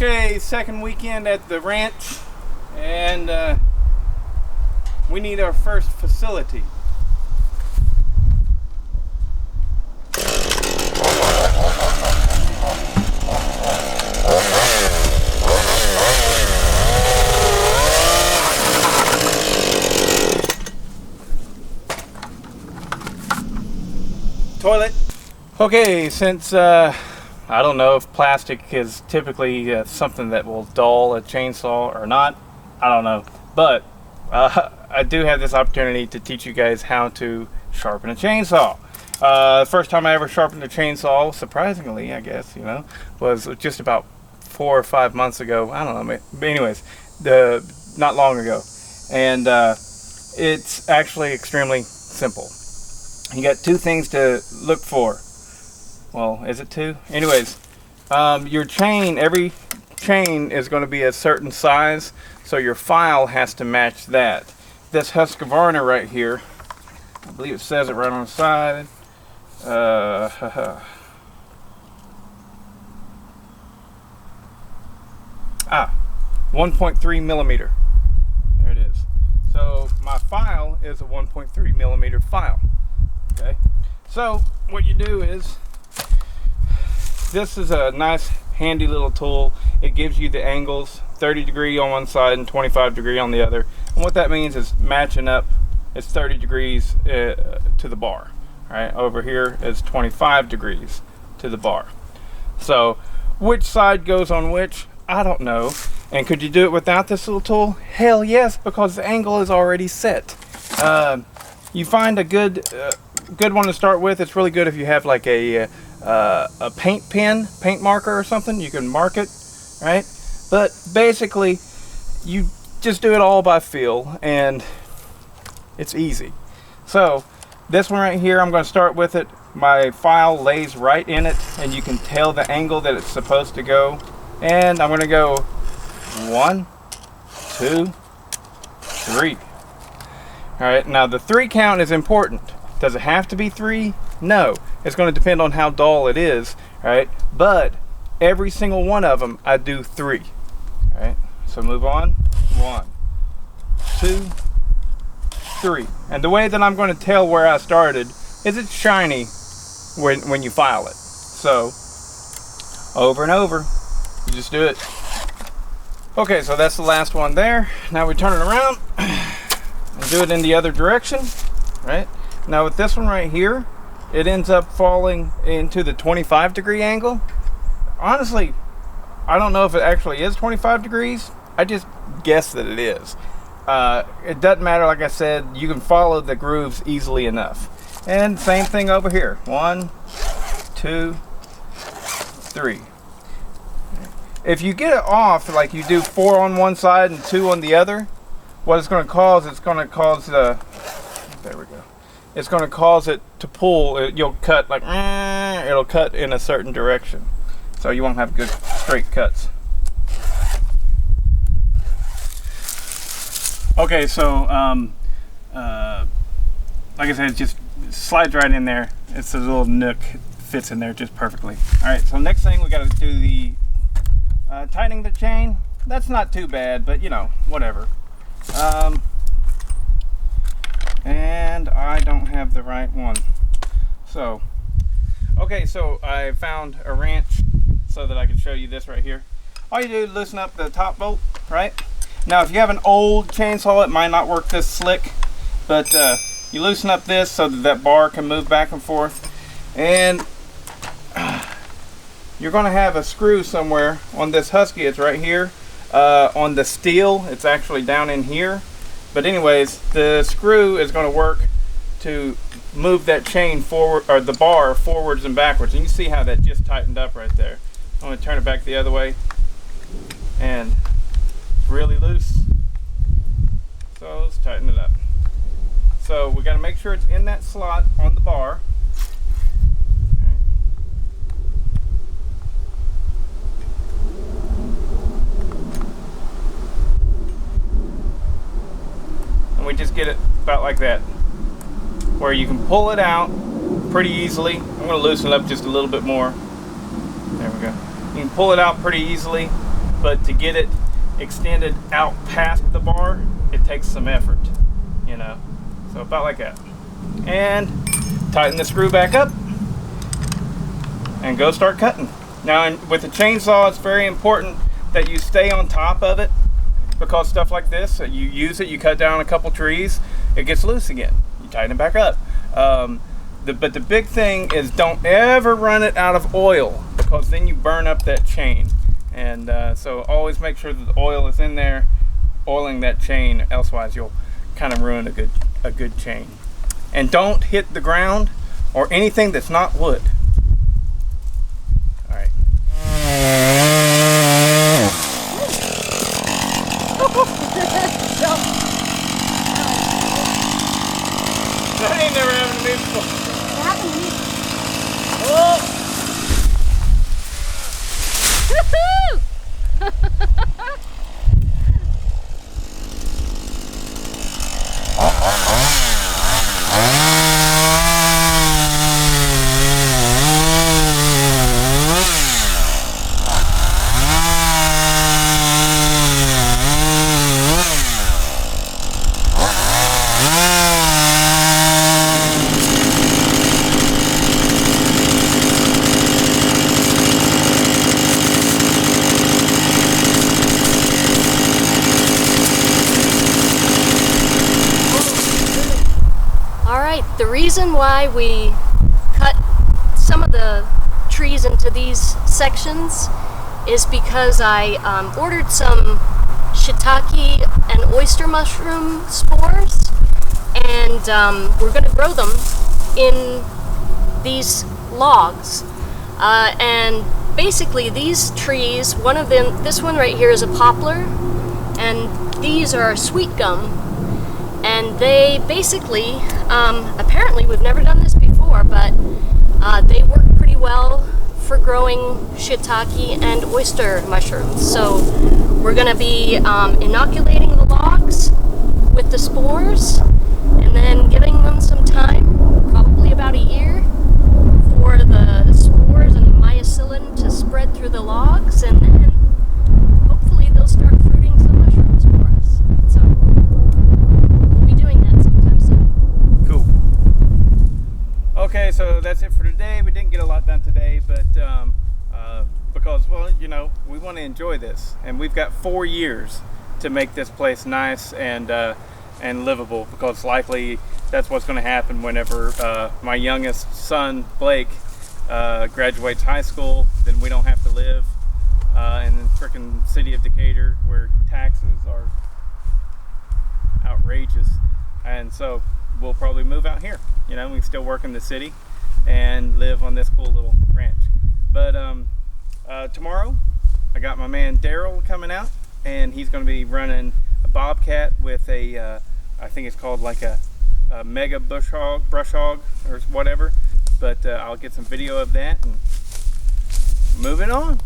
Okay, second weekend at the ranch, and we need our first facility. Toilet. Okay, since I don't know if plastic is typically something that will dull a chainsaw or not, I don't know, but I do have this opportunity to teach you guys how to sharpen a chainsaw. The first time I ever sharpened a chainsaw, surprisingly I guess, was just about 4 or 5 months ago. I don't know, but anyways, not long ago, and it's actually extremely simple. You got 2 things to look for. Well, is it 2? Anyways, your chain, every chain is going to be a certain size, so your file has to match that. This Husqvarna right here, I believe it says it right on the side. 1.3 millimeter. There it is. So my file is a 1.3 millimeter file. Okay, so what you do is, this is a nice handy little tool. It gives you the angles, 30 degree on one side and 25 degree on the other. And what that means is matching up, it's 30 degrees to the bar. Right, over here is 25 degrees to the bar. So which side goes on which, I don't know. And could you do it without this little tool? Hell yes, because the angle is already set. You find a good one to start with. It's really good if you have like a paint marker or something. You can mark it, right? But basically, you just do it all by feel, and it's easy. So this one right here, I'm going to start with it. My file lays right in it, and you can tell the angle that it's supposed to go. And I'm going to go 1, 2, 3. All right, now the 3 count is important. Does it have to be 3? No, it's going to depend on how dull it is, right? But every single one of them, I do 3. All right, so move on. 1, 2, 3. And the way that I'm going to tell where I started is it's shiny when you file it. So over and over, you just do it. Okay, so that's the last one there. Now we turn it around and do it in the other direction, right? Now with this one right here, it ends up falling into the 25 degree angle. Honestly, I don't know if it actually is 25 degrees. I just guess that it is. It doesn't matter, like I said, you can follow the grooves easily enough. And same thing over here. 1, 2, 3. If you get it off, like you do 4 on one side and 2 on the other, what it's going to cause, there we go. It's going to cause it to pull. You'll cut like, it'll cut in a certain direction. So you won't have good straight cuts. Okay, so like I said, it just slides right in there. It's a little nook, fits in there just perfectly. All right, so next thing we got to do the tightening the chain. That's not too bad, but whatever. And I don't have the right one. So, okay, so I found a wrench so that I can show you this right here. All you do is loosen up the top bolt, right? Now, if you have an old chainsaw, it might not work this slick, but you loosen up this so that bar can move back and forth. And you're going to have a screw somewhere on this Husky. It's right here. On the steel, it's actually down in here. But anyways, the screw is going to work to move that chain forward, or the bar forwards and backwards. And you see how that just tightened up right there. I'm going to turn it back the other way, and it's really loose. So let's tighten it up. So we got to make sure it's in that slot on the bar. And we just get it about like that, where you can pull it out pretty easily. I'm going to loosen it up just a little bit more. There we go. You can pull it out pretty easily, but to get it extended out past the bar, it takes some effort, you know. So about like that. And tighten the screw back up and go start cutting. Now with the chainsaw, it's very important that you stay on top of it, because stuff like this, you use it, you cut down a couple trees, it gets loose again. You tighten it back up. But the big thing is don't ever run it out of oil, because then you burn up that chain. And so always make sure that the oil is in there, oiling that chain, elsewise you'll kind of ruin a good chain. And don't hit the ground or anything that's not wood. All right. That ain't never happened to me before. It happened to me. Oh! The reason why we cut some of the trees into these sections is because I ordered some shiitake and oyster mushroom spores, and we're going to grow them in these logs. And basically these trees, one of them, this one right here is a poplar, and these are sweet gum. And they basically, apparently we've never done this before, but they work pretty well for growing shiitake and oyster mushrooms. So we're going to be inoculating the logs with the spores, and then giving them some time, probably about a year, for the spores and the mycelium to spread through the logs, and then hopefully they'll start fruiting some mushrooms for us. So cool. Okay, so that's it for today. We didn't get a lot done today, but because, well, you know, we want to enjoy this, and we've got 4 years to make this place nice and livable, because likely that's what's going to happen whenever my youngest son Blake graduates high school. Then we don't have to live in the frickin' city of Decatur, where taxes are outrageous, and so we'll probably move out here. You know, we can still work in the city and live on this cool little ranch. But tomorrow I got my man Daryl coming out, and he's going to be running a bobcat with a I think it's called like a mega brush hog or whatever, but I'll get some video of that and moving on.